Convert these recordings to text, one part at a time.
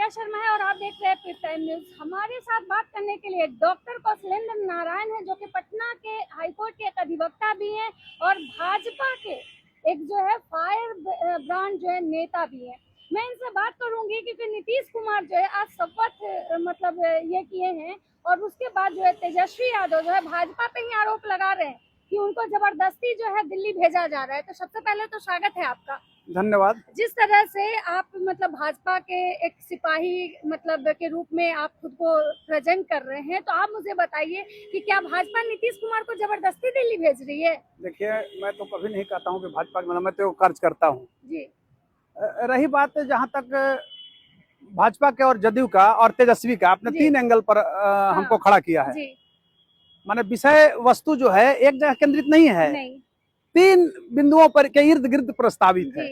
प्रिया शर्मा है और आप देख रहे हैं पिट टाइम न्यूज। हमारे साथ बात करने के लिए डॉक्टर कौशलेंद्र नारायण है, जो कि पटना के हाईकोर्ट के एक अधिवक्ता भी हैं और भाजपा के एक जो है फायर ब्रांड जो है नेता भी हैं। मैं इनसे बात करूंगी क्योंकि नीतीश कुमार जो है आज शपथ मतलब ये किए हैं और उसके बाद जो है तेजस्वी यादव जो है भाजपा पे ही आरोप लगा रहे हैं कि उनको जबरदस्ती जो है दिल्ली भेजा जा रहा है। तो सबसे पहले तो स्वागत है आपका। धन्यवाद। जिस तरह से आप मतलब भाजपा के एक सिपाही मतलब के रूप में आप खुद को प्रेजेंट कर रहे हैं, तो आप मुझे बताइए कि क्या भाजपा नीतीश कुमार को जबरदस्ती दिल्ली भेज रही है? देखिए, मैं तो कभी नहीं कहता हूँ कि भाजपा के मैं तो कार्य करता हूँ जी। रही बात जहाँ तक भाजपा के और जदयू का और तेजस्वी का, आपने तीन एंगल पर हमको खड़ा किया है। माने विषय वस्तु जो है एक जगह केंद्रित नहीं है, तीन बिंदुओं पर के इर्द गिर्द प्रस्तावित है।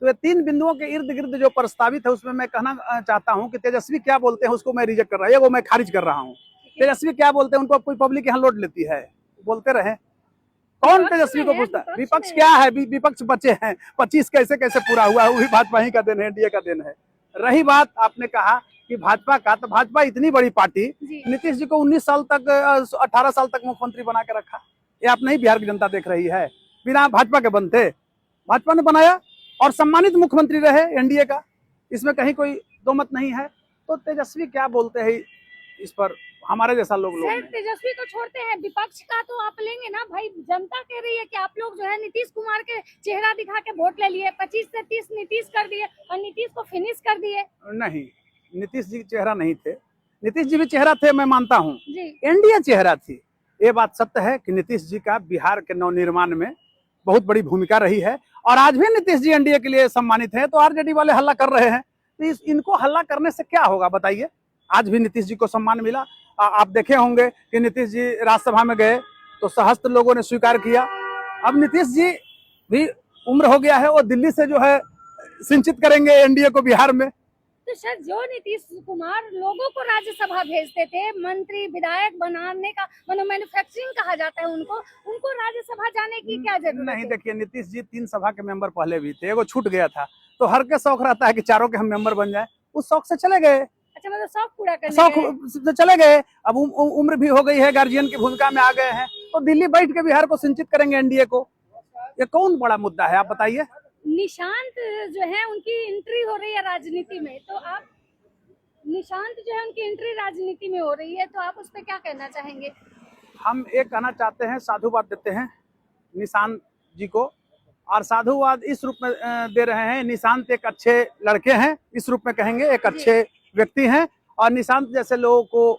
तो ये तीन बिंदुओं के इर्द गिर्द जो प्रस्तावित है उसमें मैं कहना चाहता हूं कि तेजस्वी क्या बोलते हैं उसको मैं रिजेक्ट कर रहा हूं, वो मैं खारिज कर रहा हूं। तेजस्वी क्या बोलते हैं उनको कोई पब्लिक यहाँ लौट लेती है, बोलते रहे। कौन तेजस्वी को पूछता है? विपक्ष क्या है? विपक्ष बचे हैं 25 कैसे कैसे पूरा हुआ है, वो भी भाजपा ही का दिन है, एनडीए का दिन है। रही बात आपने कहा कि भाजपा का, तो भाजपा इतनी बड़ी पार्टी, नीतीश जी को 19 साल तक 18 साल तक मुख्यमंत्री बना के रखा। ये आप नहीं बिहार की जनता देख रही है? बिना भाजपा के बनते, भाजपा ने बनाया और सम्मानित मुख्यमंत्री रहे एनडीए का, इसमें कहीं कोई दो मत नहीं है। तो तेजस्वी क्या बोलते हैं इस पर हमारे जैसा लोग तेजस्वी को छोड़ते हैं, विपक्ष का तो आप लेंगे ना भाई। जनता कह रही है कि आप लोग जो है नीतीश कुमार के चेहरा दिखा के वोट ले लिए, 25 से 30 नीतीश कर दिए और नीतीश को फिनिश कर दिए। नहीं, नीतीश जी चेहरा नहीं थे, नीतीश जी भी चेहरा थे, मैं मानता हूँ, एनडीए चेहरा थी। ये बात सत्य है कि नीतीश जी का बिहार के नवनिर्माण में बहुत बड़ी भूमिका रही है और आज भी नीतीश जी एनडीए के लिए सम्मानित हैं। तो आरजेडी वाले हल्ला कर रहे हैं, तो इनको हल्ला करने से क्या होगा बताइए? आज भी नीतीश जी को सम्मान मिला। आप देखे होंगे कि नीतीश जी राज्यसभा में गए तो सहस्त्र लोगों ने स्वीकार किया। अब नीतीश जी भी उम्र हो गया है, वो दिल्ली से जो है सिंचित करेंगे एनडीए को बिहार में। तो सर, जो नीतीश कुमार लोगों को राज्यसभा भेजते थे, मंत्री विधायक बनाने का मतलब मैन्युफैक्चरिंग कहा जाता है उनको राज्यसभा जाने की क्या जरूरत नहीं? देखिए, नीतीश जी 3 सभा के मेंबर पहले भी थे, एगो छूट गया था, तो हर के शौक रहता है कि चारों के हम मेंबर बन जाए, उस शौक से चले गए। अच्छा, मतलब शौक पूरा करने शौक से चले गए। अब उम्र भी हो गई है, गार्जियन की भूमिका में आ गए हैं, तो दिल्ली बैठ के बिहार को सिंचित करेंगे एनडीए को। ये कौन बड़ा मुद्दा है आप बताइए? निशांत जो है उनकी एंट्री हो रही है राजनीति में, तो आप निशांत जो है उनकी एंट्री राजनीति में हो रही है, तो आप उस पर क्या कहना चाहेंगे? हम एक कहना चाहते हैं, साधुवाद देते हैं निशांत जी को, और साधुवाद इस रूप में दे रहे हैं, निशांत एक अच्छे लड़के हैं, इस रूप में कहेंगे, एक अच्छे व्यक्ति हैं और निशांत जैसे लोगों को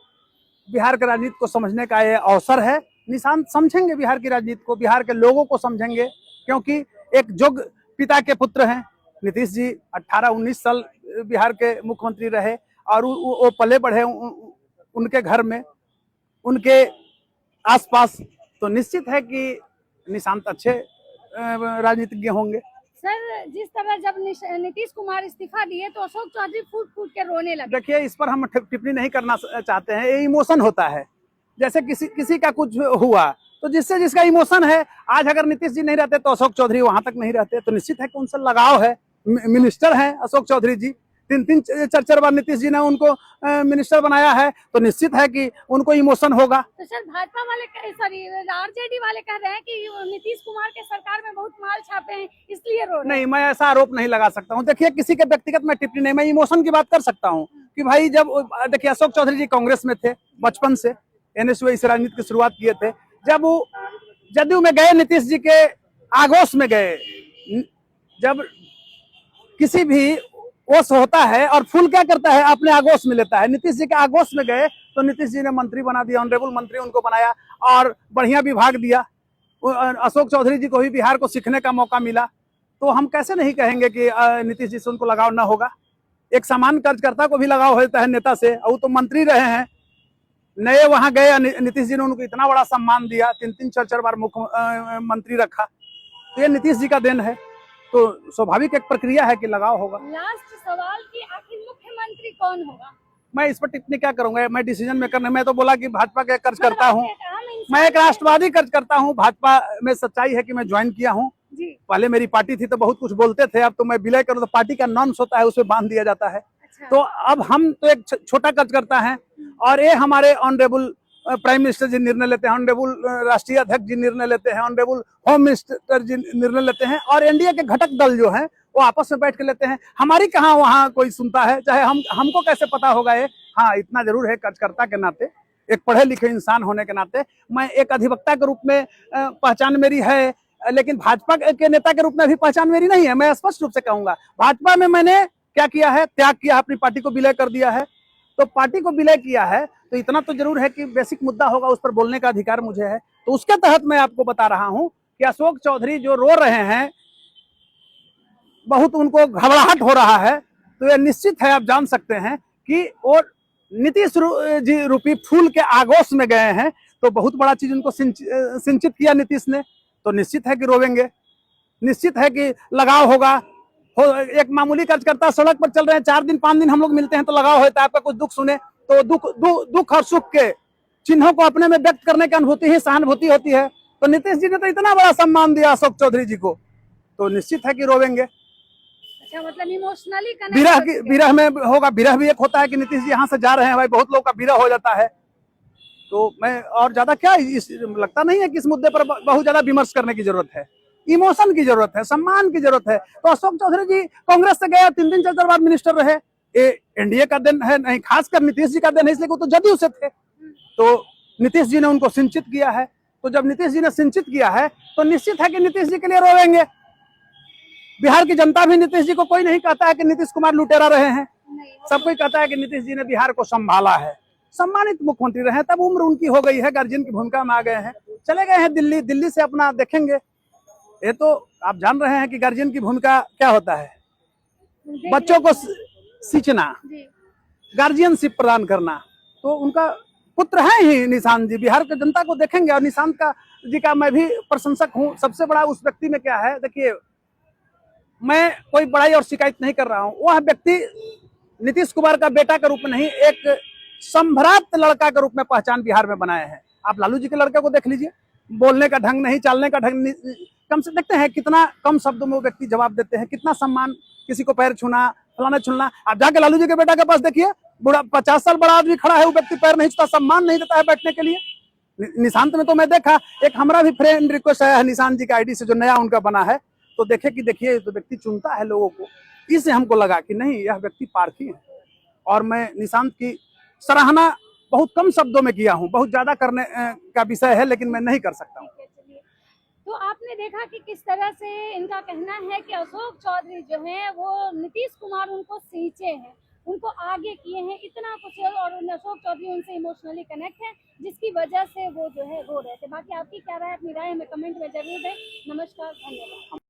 बिहार की राजनीति को समझने का ये अवसर है। निशांत समझेंगे बिहार की राजनीति को, बिहार के लोगों को समझेंगे, क्योंकि एक योग्य पिता के पुत्र हैं नीतीश जी। 18-19 साल बिहार के मुख्यमंत्री रहे और वो पले बढ़े उनके घर में, उनके आसपास, तो निश्चित है कि निशांत अच्छे राजनीतिज्ञ होंगे। सर, जिस तरह जब नीतीश कुमार इस्तीफा दिए तो अशोक चौधरी फूट फूट के रोने लगे। देखिए, इस पर हम टिप्पणी नहीं करना चाहते हैं, ये इमोशन होता है। जैसे किसी का कुछ हुआ तो जिसका इमोशन है, आज अगर नीतीश जी नहीं रहते तो अशोक चौधरी वहां तक नहीं रहते, तो निश्चित है कि उनसे लगाव है। मिनिस्टर हैं अशोक चौधरी जी, 3-4 बार नीतीश जी ने उनको मिनिस्टर बनाया है, तो निश्चित है कि उनको इमोशन होगा। तो सर, भाजपा वाले आरजेडी वाले कह रहे हैं कि नीतीश कुमार के सरकार में बहुत माल छापे हैं, इसलिए रो रहे हैं। नहीं, मैं ऐसा आरोप नहीं लगा सकता हूँ। देखिए, किसी के व्यक्तिगत में टिप्पणी नहीं, मैं इमोशन की बात कर सकता हूँ कि भाई जब देखिए अशोक चौधरी जी कांग्रेस में थे बचपन से, एनएसयू से राजनीति की शुरुआत किए थे। जब वो जदयू में गए, नीतीश जी के आगोश में गए, जब किसी भी ओस होता है और फूल क्या करता है, अपने आगोश में लेता है। नीतीश जी के आगोश में गए तो नीतीश जी ने मंत्री बना दिया, ऑनरेबल मंत्री उनको बनाया और बढ़िया विभाग दिया। अशोक चौधरी जी को भी बिहार को सीखने का मौका मिला, तो हम कैसे नहीं कहेंगे कि नीतीश जी से उनको लगाव ना होगा। एक सामान्य कार्यकर्ता को भी लगाव होता है नेता से, और वो तो मंत्री रहे हैं, नए वहां गए, नीतीश जी ने उनको इतना बड़ा सम्मान दिया, 3-4 बार मुख्यमंत्री रखा, तो ये नीतीश जी का देन है। तो स्वाभाविक एक प्रक्रिया है कि लगाव होगा। लास्ट सवाल कि आखिर मुख्यमंत्री कौन होगा? मैं इस पर टिप्पणी क्या करूंगा, मैं डिसीजन मेकर नहीं। मैं तो बोला कि भाजपा का कार्यकर्ता हूँ, मैं एक राष्ट्रवादी कार्यकर्ता हूँ। भाजपा में सच्चाई है कि मैं ज्वाइन किया हूँ, पहले मेरी पार्टी थी तो बहुत कुछ बोलते थे, अब तो मैं विलय करूँ तो पार्टी का नॉर्म्स होता है उसमें बांध दिया जाता है। अच्छा। तो अब हम तो एक छोटा कार्यकर्ता हैं और ये हमारे ऑनरेबल प्राइम मिनिस्टर जी निर्णय लेते हैं, ऑनरेबल राष्ट्रीय अध्यक्ष जी निर्णय लेते हैं, ऑनरेबल होम मिनिस्टर जी निर्णय लेते हैं और एनडीए के घटक दल जो हैं वो आपस में बैठ के लेते हैं। हमारी कहाँ वहाँ कोई सुनता है, चाहे हमको कैसे पता होगा ये। हाँ, इतना जरूर है कार्यकर्ता के नाते, एक पढ़े लिखे इंसान होने के नाते मैं एक अधिवक्ता के रूप में पहचान मेरी है, लेकिन भाजपा के नेता के रूप में भी पहचान मेरी नहीं है। मैं स्पष्ट रूप से कहूंगा, भाजपा में मैंने क्या किया है, त्याग किया, अपनी पार्टी को विलय कर दिया है। तो पार्टी को विलय किया है तो इतना तो जरूर है कि बेसिक मुद्दा होगा, उस पर बोलने का अधिकार मुझे है। तो उसके तहत मैं आपको बता रहा हूं कि अशोक चौधरी जो रो रहे हैं, बहुत उनको घबराहट हो रहा है, तो यह निश्चित है, आप जान सकते हैं कि वो नीतीश जी रूपी फूल के आगोश में गए हैं। तो बहुत बड़ा चीज उनको सिंचित किया नीतीश ने, तो निश्चित है कि रोवेंगे, निश्चित है कि लगाव होगा। एक मामूली कार्यकर्ता सड़क पर चल रहे हैं, 4 दिन 5 दिन हम लोग मिलते हैं तो लगाव होता है, आपका कुछ दुख सुने तो दुख और सुख के चिन्हों को अपने में व्यक्त करने की अनुभूति ही सहानुभूति होती है। तो नीतीश जी ने तो इतना बड़ा सम्मान दिया अशोक चौधरी जी को, तो निश्चित है कि रोवेंगे। अच्छा, मतलब इमोशनली विरह में होगा, विरह भी एक होता है कि नीतीश जी यहाँ से जा रहे हैं, भाई बहुत लोग का विरह हो जाता है। तो मैं और ज्यादा क्या लगता नहीं है कि इस मुद्दे पर बहुत ज्यादा विमर्श करने की जरूरत है, इमोशन की जरूरत है, सम्मान की जरूरत है। तो अशोक चौधरी जी कांग्रेस से गए, 3 दिन 4 बार मिनिस्टर रहे, ये एनडीए का दिन है नहीं, खासकर नीतीश जी का दिन है, इसलिए वो तो जदयू से थे। तो नीतीश जी ने उनको सिंचित किया है, तो जब नीतीश जी ने सिंचित किया है तो निश्चित है कि नीतीश जी के लिए रोवेंगे। बिहार की जनता भी नीतीश जी को, कोई नहीं कहता है कि नीतीश कुमार लुटेरा रहे हैं, सब कोई कहता है कि नीतीश जी ने बिहार को संभाला है, सम्मानित मुख्यमंत्री रहे। तब उम्र उनकी हो गई है, गार्जियन की भूमिका में आ गए हैं, चले गए हैं दिल्ली, दिल्ली से अपना देखेंगे। ये तो आप जान रहे हैं कि गार्जियन की भूमिका क्या होता है, बच्चों को सींचना, गार्जियनशिप प्रदान करना। तो उनका पुत्र है ही निशांत जी, बिहार की जनता को देखेंगे। और निशांत जी का मैं भी प्रशंसक हूँ। सबसे बड़ा उस व्यक्ति में क्या है, देखिए मैं कोई बड़ाई और शिकायत नहीं कर रहा हूँ, वह व्यक्ति नीतीश कुमार का बेटा के रूप में नहीं, एक संभ्रांत लड़का के रूप में पहचान बिहार में बनाए हैं। आप लालू जी के लड़के को देख लीजिए, बोलने का ढंग नहीं, चालने का ढंग नहीं, कम से देखते हैं कितना कम शब्दों में वो व्यक्ति जवाब देते हैं, कितना सम्मान, किसी को पैर छूना, फलाना छूना। आप जाके लालू जी के बेटा के पास देखिए, बूढ़ा 50 साल बड़ा आदमी खड़ा है, वो व्यक्ति पैर नहीं छूता, सम्मान नहीं देता है बैठने के लिए। निशांत में तो मैं देखा, एक हमारा भी फ्रेंड रिक्वेस्ट आया है निशांत जी का आईडी से, जो नया उनका बना है, तो देखे कि देखिए तो व्यक्ति चुनता है लोगों को। इससे हमको लगा कि नहीं, यह व्यक्ति पारखी है। और मैं निशांत की सराहना बहुत कम शब्दों में किया हूँ, बहुत ज्यादा करने का विषय है, लेकिन मैं नहीं कर सकता हूँ। तो आपने देखा कि किस तरह से इनका कहना है कि अशोक चौधरी जो हैं वो नीतीश कुमार उनको सींचे हैं, उनको आगे किए हैं, इतना कुछ है, और अशोक चौधरी उनसे इमोशनली कनेक्ट है, जिसकी वजह से वो जो है रो रहे थे। बाकी आपकी क्या राय, अपनी राय हमें कमेंट में जरूर दें। नमस्कार, धन्यवाद।